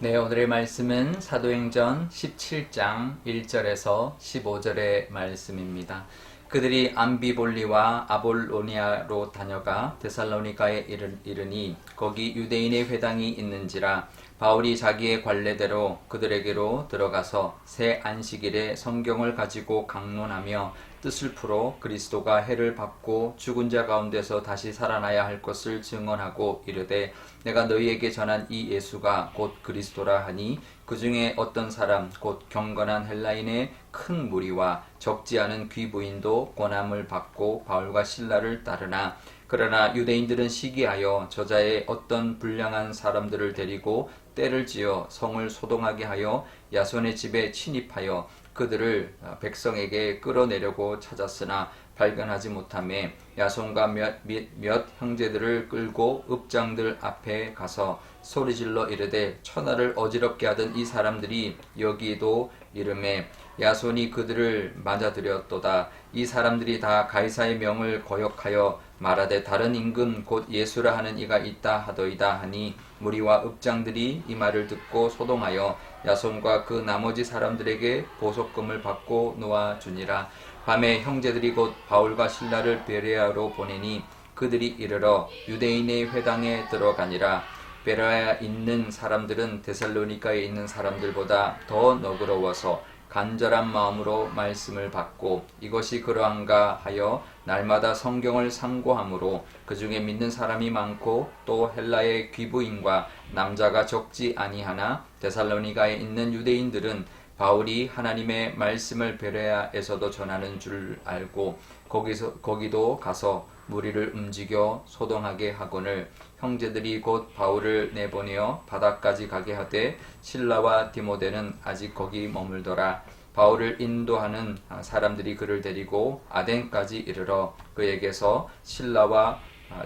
네, 오늘의 말씀은 사도행전 17장 1절에서 15절의 말씀입니다. 그들이 암비볼리와 아볼로니아로 다녀가 데살로니가에 이르니 거기 유대인의 회당이 있는지라 바울이 자기의 관례대로 그들에게로 들어가서 새 안식일에 성경을 가지고 강론하며 뜻을 풀어 그리스도가 해를 받고 죽은 자 가운데서 다시 살아나야 할 것을 증언하고 이르되 내가 너희에게 전한 이 예수가 곧 그리스도라 하니 그 중에 어떤 사람 곧 경건한 헬라인의 큰 무리와 적지 않은 귀부인도 권함을 받고 바울과 실라를 따르나 그러나 유대인들은 시기하여 저자의 어떤 불량한 사람들을 데리고 때를 지어 성을 소동하게 하여 야손의 집에 침입하여 그들을 백성에게 끌어내려고 찾았으나 발견하지 못하매 야손과 몇 형제들을 끌고 읍장들 앞에 가서 소리질러 이르되 천하를 어지럽게 하던 이 사람들이 여기도 이름에 야손이 그들을 맞아들였도다. 이 사람들이 다 가이사의 명을 거역하여 말하되 다른 임금 곧 예수라 하는 이가 있다 하더이다 하니 무리와 읍장들이 이 말을 듣고 소동하여 야손과 그 나머지 사람들에게 보석금을 받고 놓아주니라. 밤에 형제들이 곧 바울과 실라를 베레아로 보내니 그들이 이르러 유대인의 회당에 들어가니라. 베레아에 있는 사람들은 데살로니가에 있는 사람들보다 더 너그러워서 간절한 마음으로 말씀을 받고 이것이 그러한가 하여 날마다 성경을 상고하므로 그 중에 믿는 사람이 많고 또 헬라의 귀부인과 남자가 적지 아니하나 데살로니가에 있는 유대인들은 바울이 하나님의 말씀을 베레아에서도 전하는 줄 알고 거기도 가서 무리를 움직여 소동하게 하거늘 형제들이 곧 바울을 내보내어 바다까지 가게 하되 실라와 디모데는 아직 거기 머물더라. 바울을 인도하는 사람들이 그를 데리고 아덴까지 이르러 그에게서 실라와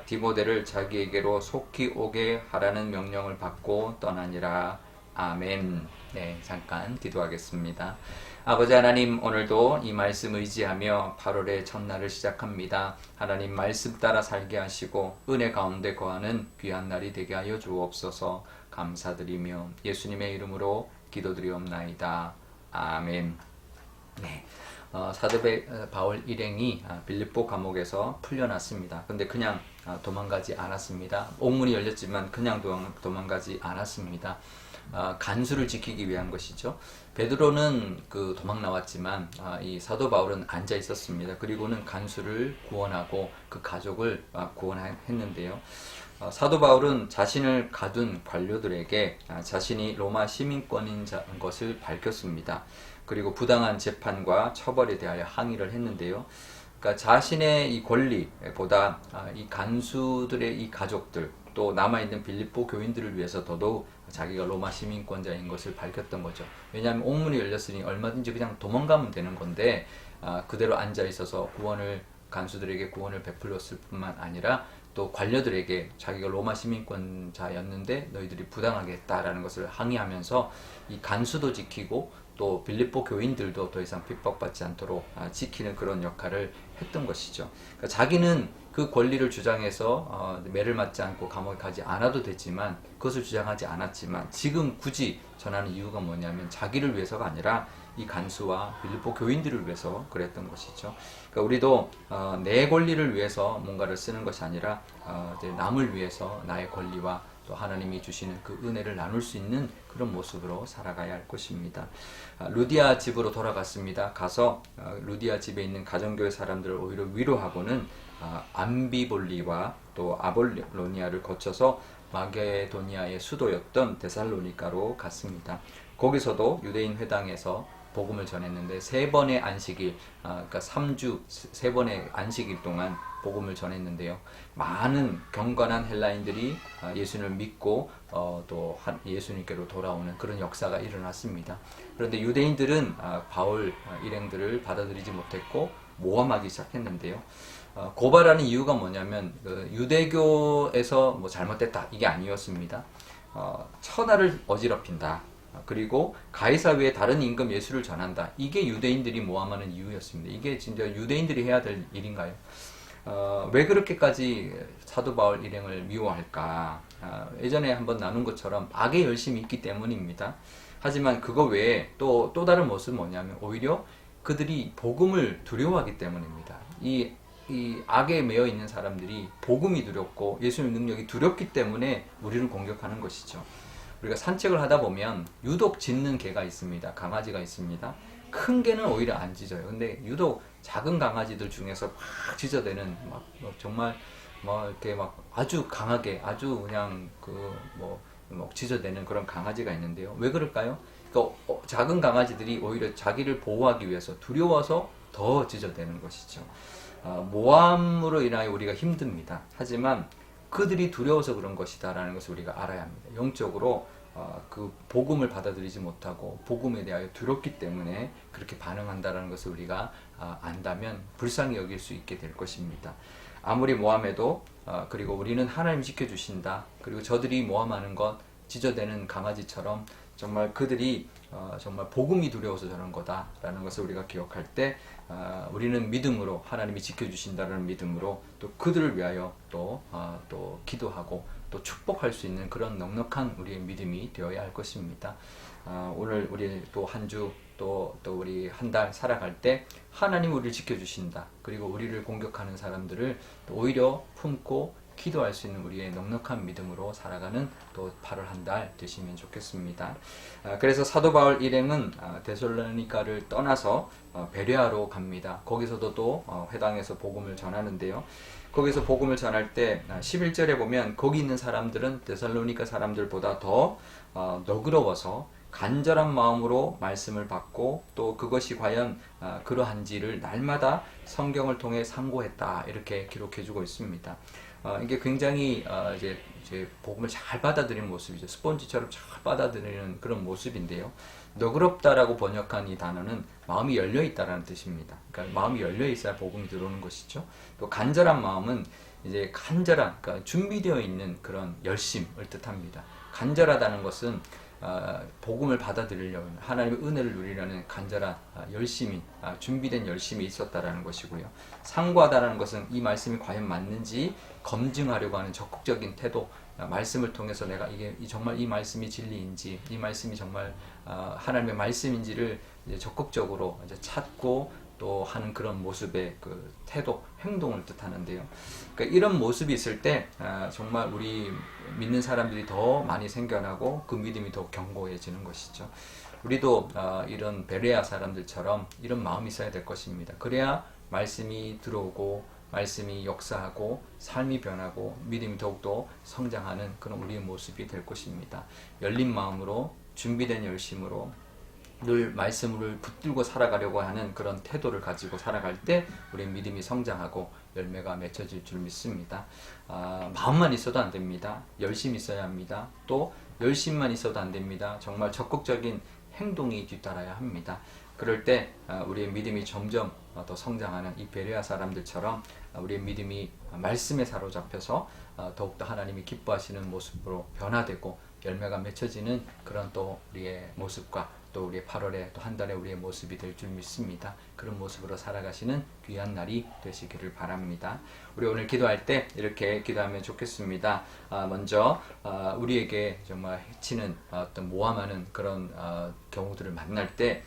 디모데를 자기에게로 속히 오게 하라는 명령을 받고 떠나니라. 아멘. 네, 잠깐 기도하겠습니다. 아버지 하나님, 오늘도 이 말씀 의지하며 8월의 첫날을 시작합니다. 하나님 말씀 따라 살게 하시고 은혜 가운데 거하는 귀한 날이 되게 하여 주옵소서. 감사드리며 예수님의 이름으로 기도드리옵나이다. 아멘. 네. 사도 바울 일행이 빌립보 감옥에서 풀려났습니다. 근데 그냥 도망가지 않았습니다. 옥문이 열렸지만 그냥 도망가지 않았습니다. 간수를 지키기 위한 것이죠. 베드로는 도망 나왔지만 이 사도 바울은 앉아 있었습니다. 그리고는 간수를 구원하고 그 가족을 구원했는데요. 사도 바울은 자신을 가둔 관료들에게 자신이 로마 시민권인 것을 밝혔습니다. 그리고 부당한 재판과 처벌에 대하여 항의를 했는데요. 그러니까 자신의 이 권리보다 이 간수들의 이 가족들 또 남아있는 빌립보 교인들을 위해서 더더욱 자기가 로마 시민권자인 것을 밝혔던 거죠. 왜냐하면 옥문이 열렸으니 얼마든지 그냥 도망가면 되는 건데 그대로 앉아있어서 간수들에게 구원을 베풀었을 뿐만 아니라 또 관료들에게 자기가 로마 시민권자였는데 너희들이 부당하게 했다라는 것을 항의하면서 이 간수도 지키고 또 빌립보 교인들도 더 이상 핍박받지 않도록 지키는 그런 역할을 했던 것이죠. 그러니까 자기는 그 권리를 주장해서 매를 맞지 않고 감옥에 가지 않아도 되지만 그것을 주장하지 않았지만 지금 굳이 전하는 이유가 뭐냐면 자기를 위해서가 아니라 이 간수와 빌립보 교인들을 위해서 그랬던 것이죠. 그러니까 우리도 내 권리를 위해서 뭔가를 쓰는 것이 아니라 남을 위해서 나의 권리와 또 하나님이 주시는 그 은혜를 나눌 수 있는 그런 모습으로 살아가야 할 것입니다. 루디아 집으로 돌아갔습니다. 가서 루디아 집에 있는 가정교회 사람들을 오히려 위로하고는 암비볼리와 또 아볼로니아를 거쳐서 마게도니아의 수도였던 데살로니가로 갔습니다. 거기서도 유대인 회당에서 복음을 전했는데 세 번의 안식일, 그러니까 3주 세 번의 안식일 동안 복음을 전했는데요. 많은 경건한 헬라인들이 예수님을 믿고 또 예수님께로 돌아오는 그런 역사가 일어났습니다. 그런데 유대인들은 바울 일행들을 받아들이지 못했고 모함하기 시작했는데요. 고발하는 이유가 뭐냐면 유대교에서 뭐 잘못됐다 이게 아니었습니다. 천하를 어지럽힌다. 그리고 가이사 외에 다른 임금 예수를 전한다. 이게 유대인들이 모함하는 이유였습니다. 이게 진짜 유대인들이 해야 될 일인가요? 왜 그렇게까지 사도 바울 일행을 미워할까? 예전에 한번 나눈 것처럼 악의 열심이 있기 때문입니다. 하지만 그거 외에 또 다른 모습은 뭐냐면 오히려 그들이 복음을 두려워하기 때문입니다. 이 악에 매여 있는 사람들이 복음이 두렵고 예수님의 능력이 두렵기 때문에 우리를 공격하는 것이죠. 우리가 산책을 하다 보면 유독 짖는 개가 있습니다. 강아지가 있습니다. 큰 개는 오히려 안 짖어요. 근데 유독 작은 강아지들 중에서 막 짖어대는 막 정말 이렇게 막 아주 강하게 아주 그냥 짖어대는 그런 강아지가 있는데요. 왜 그럴까요? 그러니까 작은 강아지들이 오히려 자기를 보호하기 위해서 두려워서 더 짖어대는 것이죠. 모함으로 인하여 우리가 힘듭니다. 하지만 그들이 두려워서 그런 것이다라는 것을 우리가 알아야 합니다. 영적으로 그 복음을 받아들이지 못하고 복음에 대하여 두렵기 때문에 그렇게 반응한다라는 것을 우리가 안다면 불쌍히 여길 수 있게 될 것입니다. 아무리 모함해도 그리고 우리는 하나님 지켜주신다. 그리고 저들이 모함하는 것 짖어대는 강아지처럼 정말 그들이 정말 복음이 두려워서 저런 거다라는 것을 우리가 기억할 때 우리는 믿음으로 하나님이 지켜주신다는 믿음으로 또 그들을 위하여 또 기도하고 또 축복할 수 있는 그런 넉넉한 우리의 믿음이 되어야 할 것입니다. 오늘 우리 또 한 주 또 우리 한 달 살아갈 때 하나님 우리를 지켜주신다. 그리고 우리를 공격하는 사람들을 또 오히려 품고 기도할 수 있는 우리의 넉넉한 믿음으로 살아가는 또 8월 한 달 되시면 좋겠습니다. 그래서 사도 바울 일행은 데살로니가를 떠나서 베레아로 갑니다. 거기서도 또 회당에서 복음을 전하는데요. 거기서 복음을 전할 때 11절에 보면 거기 있는 사람들은 데살로니가 사람들보다 더 너그러워서 간절한 마음으로 말씀을 받고 또 그것이 과연 그러한지를 날마다 성경을 통해 상고했다 이렇게 기록해주고 있습니다. 이게 굉장히 이제 복음을 잘 받아들이는 모습이죠. 스폰지처럼 잘 받아들이는 그런 모습인데요. 너그럽다라고 번역한 이 단어는 마음이 열려 있다라는 뜻입니다. 그러니까 마음이 열려 있어야 복음이 들어오는 것이죠. 또 간절한 마음은 이제 간절한, 그러니까 준비되어 있는 그런 열심을 뜻합니다. 간절하다는 것은 복음을 받아들이려는 하나님의 은혜를 누리려는 간절한 열심이 준비된 열심이 있었다라는 것이고요. 상고하다라는 것은 이 말씀이 과연 맞는지 검증하려고 하는 적극적인 태도, 말씀을 통해서 내가 이게 정말 이 말씀이 진리인지 이 말씀이 정말 하나님의 말씀인지를 이제 적극적으로 이제 찾고 또 하는 그런 모습의 그 태도, 행동을 뜻하는데요. 그러니까 이런 모습이 있을 때 정말 우리 믿는 사람들이 더 많이 생겨나고 그 믿음이 더 견고해지는 것이죠. 우리도 이런 베레아 사람들처럼 이런 마음이 있어야 될 것입니다. 그래야 말씀이 들어오고 말씀이 역사하고 삶이 변하고 믿음이 더욱더 성장하는 그런 우리의 모습이 될 것입니다. 열린 마음으로 준비된 열심으로 늘 말씀을 붙들고 살아가려고 하는 그런 태도를 가지고 살아갈 때 우리의 믿음이 성장하고 열매가 맺혀질 줄 믿습니다. 마음만 있어도 안 됩니다. 열심히 있어야 합니다. 또 열심만 있어도 안 됩니다. 정말 적극적인 행동이 뒤따라야 합니다. 그럴 때 우리의 믿음이 점점 더 성장하는 이 베레아 사람들처럼 우리의 믿음이 말씀에 사로잡혀서 더욱더 하나님이 기뻐하시는 모습으로 변화되고 열매가 맺혀지는 그런 또 우리의 모습과 또 우리의 8월에 또 한 달에 우리의 모습이 될 줄 믿습니다. 그런 모습으로 살아가시는 귀한 날이 되시기를 바랍니다. 우리 오늘 기도할 때 이렇게 기도하면 좋겠습니다. 먼저 우리에게 정말 해치는 어떤 모함하는 그런 경우들을 만날 때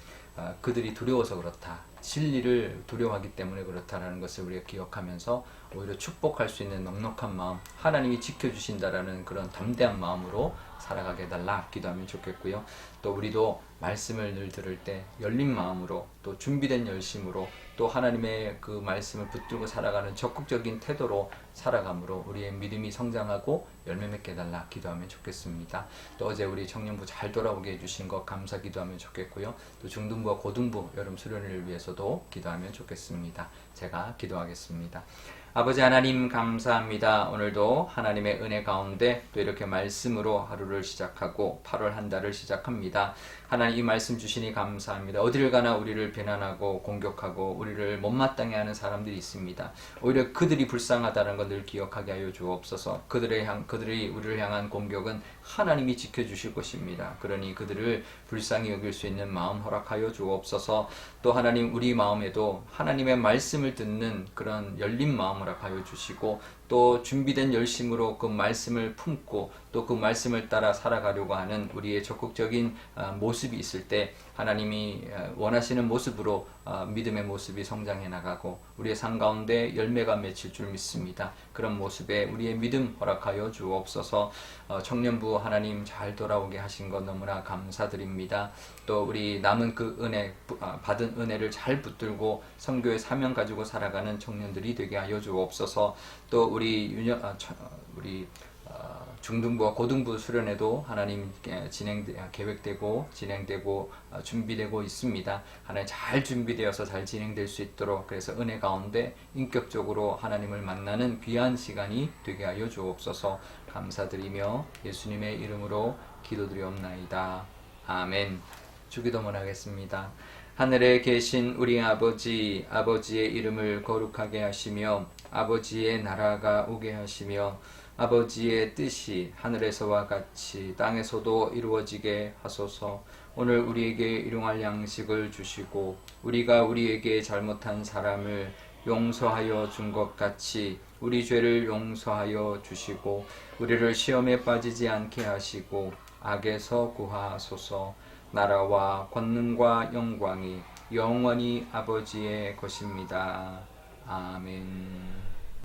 그들이 두려워서 그렇다. 진리를 두려워하기 때문에 그렇다라는 것을 우리가 기억하면서 오히려 축복할 수 있는 넉넉한 마음, 하나님이 지켜주신다라는 그런 담대한 마음으로 살아가게 해달라 기도하면 좋겠고요. 또 우리도 말씀을 늘 들을 때 열린 마음으로 또 준비된 열심으로 또 하나님의 그 말씀을 붙들고 살아가는 적극적인 태도로 살아감으로 우리의 믿음이 성장하고 열매 맺게 해달라 기도하면 좋겠습니다. 또 어제 우리 청년부 잘 돌아오게 해주신 것 감사 기도하면 좋겠고요. 또 중등부와 고등부 여름 수련회를 위해서도 기도하면 좋겠습니다. 제가 기도하겠습니다. 아버지 하나님 감사합니다. 오늘도 하나님의 은혜 가운데 또 이렇게 말씀으로 하루를 시작하고 8월 한 달을 시작합니다. 하나님 이 말씀 주시니 감사합니다. 어디를 가나 우리를 비난하고 공격하고 우리를 못마땅해 하는 사람들이 있습니다. 오히려 그들이 불쌍하다는 걸 늘 기억하게 하여 주옵소서. 그들이 우리를 향한 공격은 하나님이 지켜주실 것입니다. 그러니 그들을 불쌍히 여길 수 있는 마음 허락하여 주옵소서. 또 하나님 우리 마음에도 하나님의 말씀을 듣는 그런 열린 마음 허락하여 주시고 또 준비된 열심으로 그 말씀을 품고 또 그 말씀을 따라 살아가려고 하는 우리의 적극적인 모습이 있을 때 하나님이 원하시는 모습으로 믿음의 모습이 성장해 나가고 우리의 삶 가운데 열매가 맺힐 줄 믿습니다. 그런 모습에 우리의 믿음 허락하여 주옵소서. 청년부 하나님 잘 돌아오게 하신 것 너무나 감사드립니다. 또 우리 남은 그 은혜 받은 은혜를 잘 붙들고 선교의 사명 가지고 살아가는 청년들이 되게 하여 주옵소서. 또 우리 중등부와 고등부 수련회도 하나님 계획되고 진행되고 준비되고 있습니다. 하나님 잘 준비되어서 잘 진행될 수 있도록 그래서 은혜 가운데 인격적으로 하나님을 만나는 귀한 시간이 되게 하여 주옵소서. 감사드리며 예수님의 이름으로 기도드리옵나이다. 아멘. 주기도문 하겠습니다. 하늘에 계신 우리 아버지, 아버지의 이름을 거룩하게 하시며 아버지의 나라가 오게 하시며 아버지의 뜻이 하늘에서와 같이 땅에서도 이루어지게 하소서. 오늘 우리에게 일용할 양식을 주시고 우리가 우리에게 잘못한 사람을 용서하여 준 것 같이 우리 죄를 용서하여 주시고 우리를 시험에 빠지지 않게 하시고 악에서 구하소서. 나라와 권능과 영광이 영원히 아버지의 것입니다. 아멘.